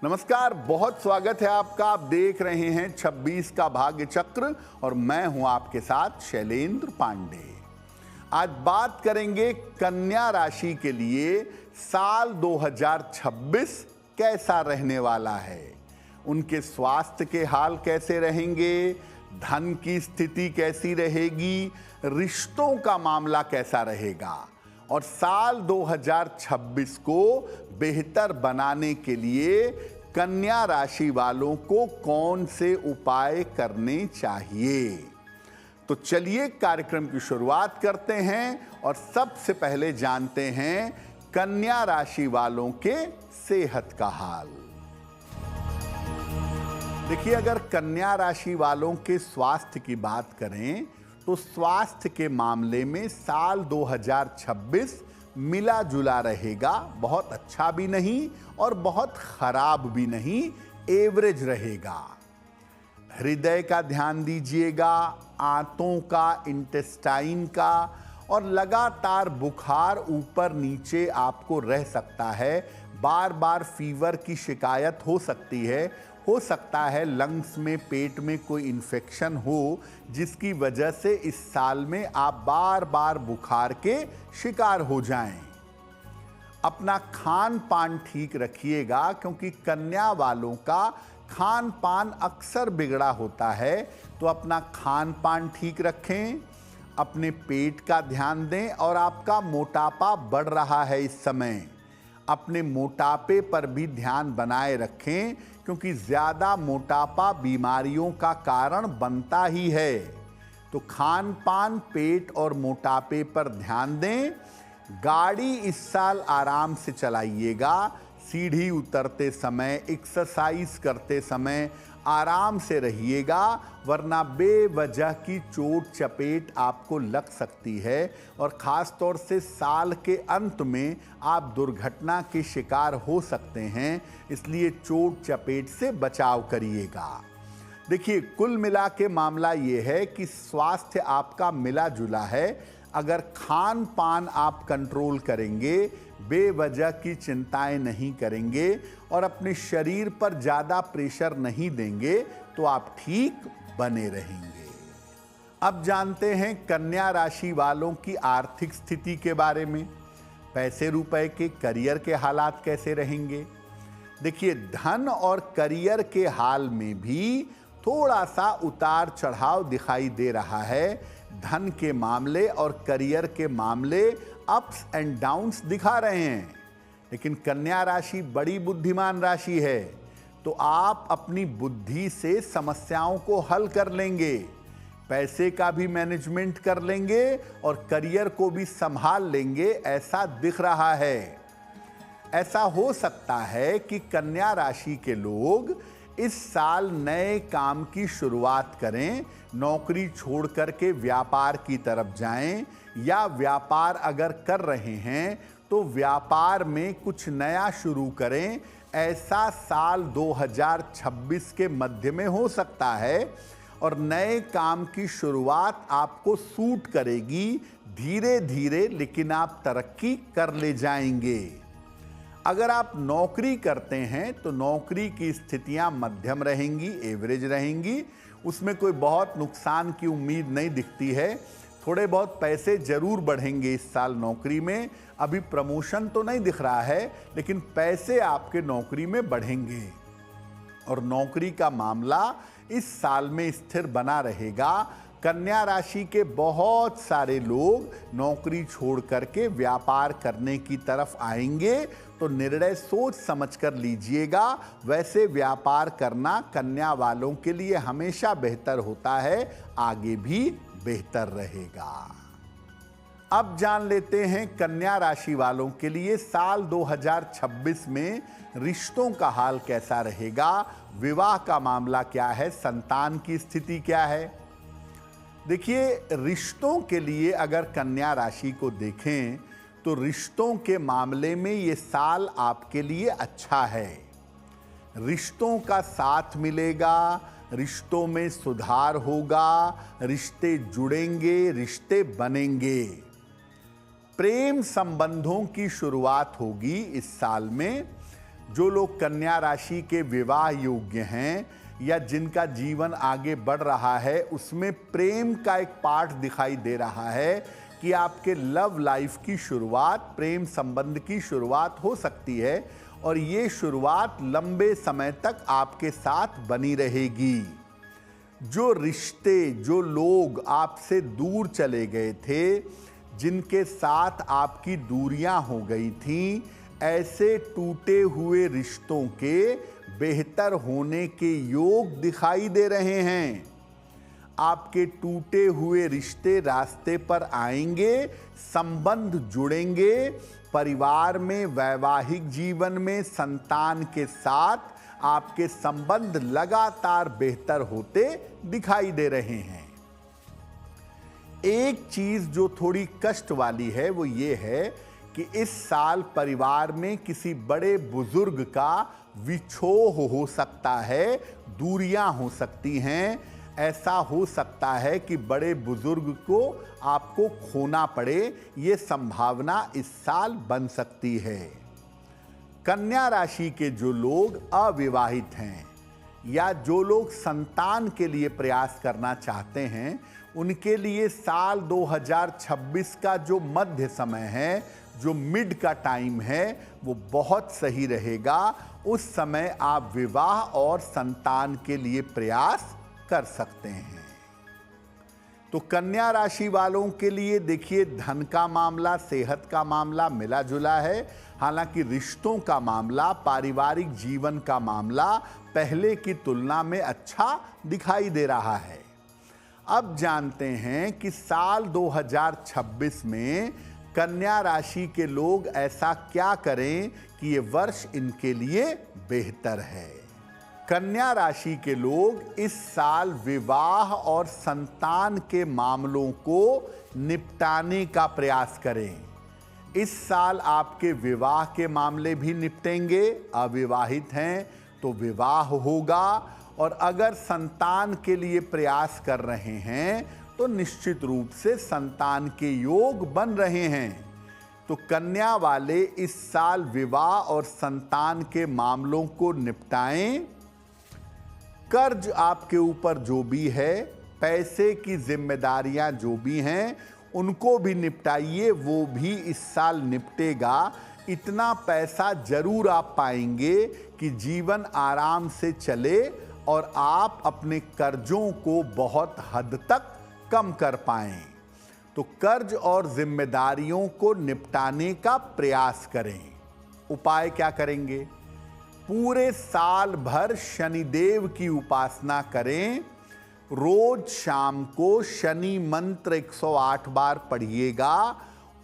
नमस्कार, बहुत स्वागत है आपका। आप देख रहे हैं 26 का भाग्य चक्र और मैं हूं आपके साथ शैलेंद्र पांडे। आज बात करेंगे कन्या राशि के लिए साल 2026 कैसा रहने वाला है। उनके स्वास्थ्य के हाल कैसे रहेंगे, धन की स्थिति कैसी रहेगी, रिश्तों का मामला कैसा रहेगा और साल 2026 को बेहतर बनाने के लिए कन्या राशि वालों को कौन से उपाय करने चाहिए। तो चलिए कार्यक्रम की शुरुआत करते हैं और सबसे पहले जानते हैं कन्या राशि वालों के सेहत का हाल। देखिए, अगर कन्या राशि वालों के स्वास्थ्य की बात करें तो स्वास्थ्य के मामले में साल 2026 मिला जुला रहेगा। बहुत अच्छा भी नहीं और बहुत खराब भी नहीं, एवरेज रहेगा। हृदय का ध्यान दीजिएगा, आंतों का, इंटेस्टाइन का, और लगातार बुखार ऊपर नीचे आपको रह सकता है। बार बार फीवर की शिकायत हो सकती है। हो सकता है लंग्स में, पेट में कोई इन्फेक्शन हो जिसकी वजह से इस साल में आप बार बार बुखार के शिकार हो जाएं। अपना खान पान ठीक रखिएगा क्योंकि कन्या वालों का खान पान अक्सर बिगड़ा होता है। तो अपना खान पान ठीक रखें, अपने पेट का ध्यान दें। और आपका मोटापा बढ़ रहा है इस समय, अपने मोटापे पर भी ध्यान बनाए रखें क्योंकि ज़्यादा मोटापा बीमारियों का कारण बनता ही है। तो खान पान, पेट और मोटापे पर ध्यान दें। गाड़ी इस साल आराम से चलाइएगा। सीढ़ी उतरते समय, एक्सरसाइज करते समय आराम से रहिएगा, वरना बेवजह की चोट चपेट आपको लग सकती है और ख़ास तौर से साल के अंत में आप दुर्घटना के शिकार हो सकते हैं। इसलिए चोट चपेट से बचाव करिएगा। देखिए, कुल मिला के मामला ये है कि स्वास्थ्य आपका मिला जुला है। अगर खान पान आप कंट्रोल करेंगे, बेवजह की चिंताएं नहीं करेंगे और अपने शरीर पर ज़्यादा प्रेशर नहीं देंगे तो आप ठीक बने रहेंगे। अब जानते हैं कन्या राशि वालों की आर्थिक स्थिति के बारे में। पैसे रुपए के, करियर के हालात कैसे रहेंगे। देखिए, धन और करियर के हाल में भी थोड़ा सा उतार चढ़ाव दिखाई दे रहा है। धन के मामले और करियर के मामले अप्स एंड डाउन्स दिखा रहे हैं। लेकिन कन्या राशि बड़ी बुद्धिमान राशि है, तो आप अपनी बुद्धि से समस्याओं को हल कर लेंगे, पैसे का भी मैनेजमेंट कर लेंगे और करियर को भी संभाल लेंगे, ऐसा दिख रहा है। ऐसा हो सकता है कि कन्या राशि के लोग इस साल नए काम की शुरुआत करें, नौकरी छोड़ करके व्यापार की तरफ जाएं, या व्यापार अगर कर रहे हैं तो व्यापार में कुछ नया शुरू करें। ऐसा साल 2026 के मध्य में हो सकता है और नए काम की शुरुआत आपको सूट करेगी। धीरे धीरे लेकिन आप तरक्की कर ले जाएंगे। अगर आप नौकरी करते हैं तो नौकरी की स्थितियां मध्यम रहेंगी, एवरेज रहेंगी। उसमें कोई बहुत नुकसान की उम्मीद नहीं दिखती है। थोड़े बहुत पैसे जरूर बढ़ेंगे इस साल नौकरी में। अभी प्रमोशन तो नहीं दिख रहा है, लेकिन पैसे आपके नौकरी में बढ़ेंगे और नौकरी का मामला इस साल में स्थिर बना रहेगा। कन्या राशि के बहुत सारे लोग नौकरी छोड़ करके व्यापार करने की तरफ आएंगे, तो निर्णय सोच समझकर लीजिएगा। वैसे व्यापार करना कन्या वालों के लिए हमेशा बेहतर होता है, आगे भी बेहतर रहेगा। अब जान लेते हैं कन्या राशि वालों के लिए साल 2026 में रिश्तों का हाल कैसा रहेगा, विवाह का मामला क्या है, संतान की स्थिति क्या है। देखिए, रिश्तों के लिए अगर कन्या राशि को देखें तो रिश्तों के मामले में ये साल आपके लिए अच्छा है। रिश्तों का साथ मिलेगा, रिश्तों में सुधार होगा, रिश्ते जुड़ेंगे, रिश्ते बनेंगे। प्रेम संबंधों की शुरुआत होगी इस साल में। जो लोग कन्या राशि के विवाह योग्य हैं या जिनका जीवन आगे बढ़ रहा है, उसमें प्रेम का एक पार्ट दिखाई दे रहा है कि आपके लव लाइफ की शुरुआत, प्रेम संबंध की शुरुआत हो सकती है और ये शुरुआत लंबे समय तक आपके साथ बनी रहेगी। जो रिश्ते, जो लोग आपसे दूर चले गए थे, जिनके साथ आपकी दूरियां हो गई थीं, ऐसे टूटे हुए रिश्तों के बेहतर होने के योग दिखाई दे रहे हैं। आपके टूटे हुए रिश्ते रास्ते पर आएंगे, संबंध जुड़ेंगे, परिवार में, वैवाहिक जीवन में, संतान के साथ आपके संबंध लगातार बेहतर होते दिखाई दे रहे हैं। एक चीज जो थोड़ी कष्ट वाली है वो ये है कि इस साल परिवार में किसी बड़े बुजुर्ग का विछोह हो सकता है, दूरियां हो सकती हैं। ऐसा हो सकता है कि बड़े बुजुर्ग को आपको खोना पड़े, ये संभावना इस साल बन सकती है। कन्या राशि के जो लोग अविवाहित हैं या जो लोग संतान के लिए प्रयास करना चाहते हैं, उनके लिए साल 2026 का जो मध्य समय है, जो मिड का टाइम है, वो बहुत सही रहेगा। उस समय आप विवाह और संतान के लिए प्रयास कर सकते हैं। तो कन्या राशि वालों के लिए देखिए, धन का मामला, सेहत का मामला मिला जुला है। हालांकि रिश्तों का मामला, पारिवारिक जीवन का मामला पहले की तुलना में अच्छा दिखाई दे रहा है। अब जानते हैं कि साल 2026 में कन्या राशि के लोग ऐसा क्या करें कि ये वर्ष इनके लिए बेहतर है। कन्या राशि के लोग इस साल विवाह और संतान के मामलों को निपटाने का प्रयास करें। इस साल आपके विवाह के मामले भी निपटेंगे। अविवाहित हैं तो विवाह होगा, और अगर संतान के लिए प्रयास कर रहे हैं तो निश्चित रूप से संतान के योग बन रहे हैं। तो कन्या वाले इस साल विवाह और संतान के मामलों को निपटाएं। कर्ज आपके ऊपर जो भी है, पैसे की जिम्मेदारियां जो भी हैं, उनको भी निपटाइए, वो भी इस साल निपटेगा। इतना पैसा जरूर आप पाएंगे कि जीवन आराम से चले और आप अपने कर्जों को बहुत हद तक कम कर पाएं। तो कर्ज और जिम्मेदारियों को निपटाने का प्रयास करें। उपाय क्या करेंगे? पूरे साल भर शनिदेव की उपासना करें। रोज शाम को शनि मंत्र 108 बार पढ़िएगा।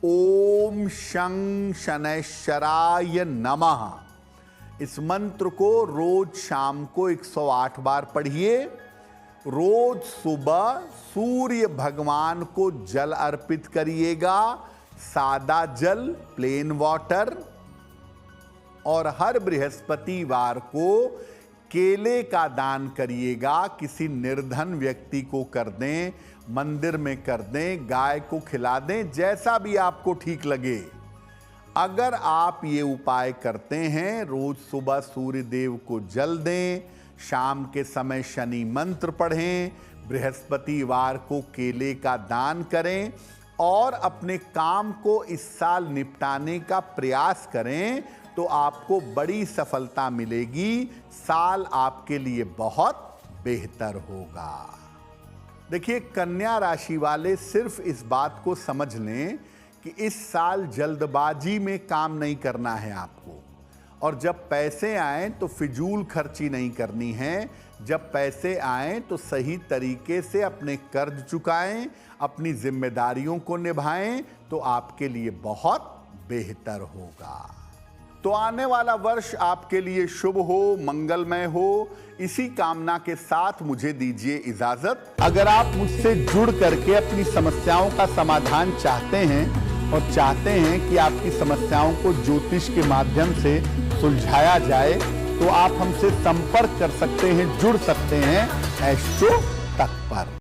ओम शं शनैश्चराय नमः, इस मंत्र को रोज शाम को 108 बार पढ़िए। रोज सुबह सूर्य भगवान को जल अर्पित करिएगा, सादा जल, प्लेन वाटर। और हर बृहस्पतिवार को केले का दान करिएगा। किसी निर्धन व्यक्ति को कर दें, मंदिर में कर दें, गाय को खिला दें, जैसा भी आपको ठीक लगे। अगर आप ये उपाय करते हैं, रोज सुबह सूर्य देव को जल दें, शाम के समय शनि मंत्र पढ़ें, बृहस्पतिवार को केले का दान करें और अपने काम को इस साल निपटाने का प्रयास करें, तो आपको बड़ी सफलता मिलेगी। साल आपके लिए बहुत बेहतर होगा। देखिए, कन्या राशि वाले सिर्फ इस बात को समझ लें कि इस साल जल्दबाजी में काम नहीं करना है आपको, और जब पैसे आएं तो फिजूल खर्ची नहीं करनी है। जब पैसे आएं तो सही तरीके से अपने कर्ज चुकाएं, अपनी जिम्मेदारियों को निभाएं, तो आपके लिए बहुत बेहतर होगा। तो आने वाला वर्ष आपके लिए शुभ हो, मंगलमय हो, इसी कामना के साथ मुझे दीजिए इजाजत। अगर आप मुझसे जुड़ करके अपनी समस्याओं का समाधान चाहते हैं और चाहते हैं कि आपकी समस्याओं को ज्योतिष के माध्यम से सुलझाया जाए, तो आप हमसे संपर्क कर सकते हैं, जुड़ सकते हैं एस्ट्रो तक पर।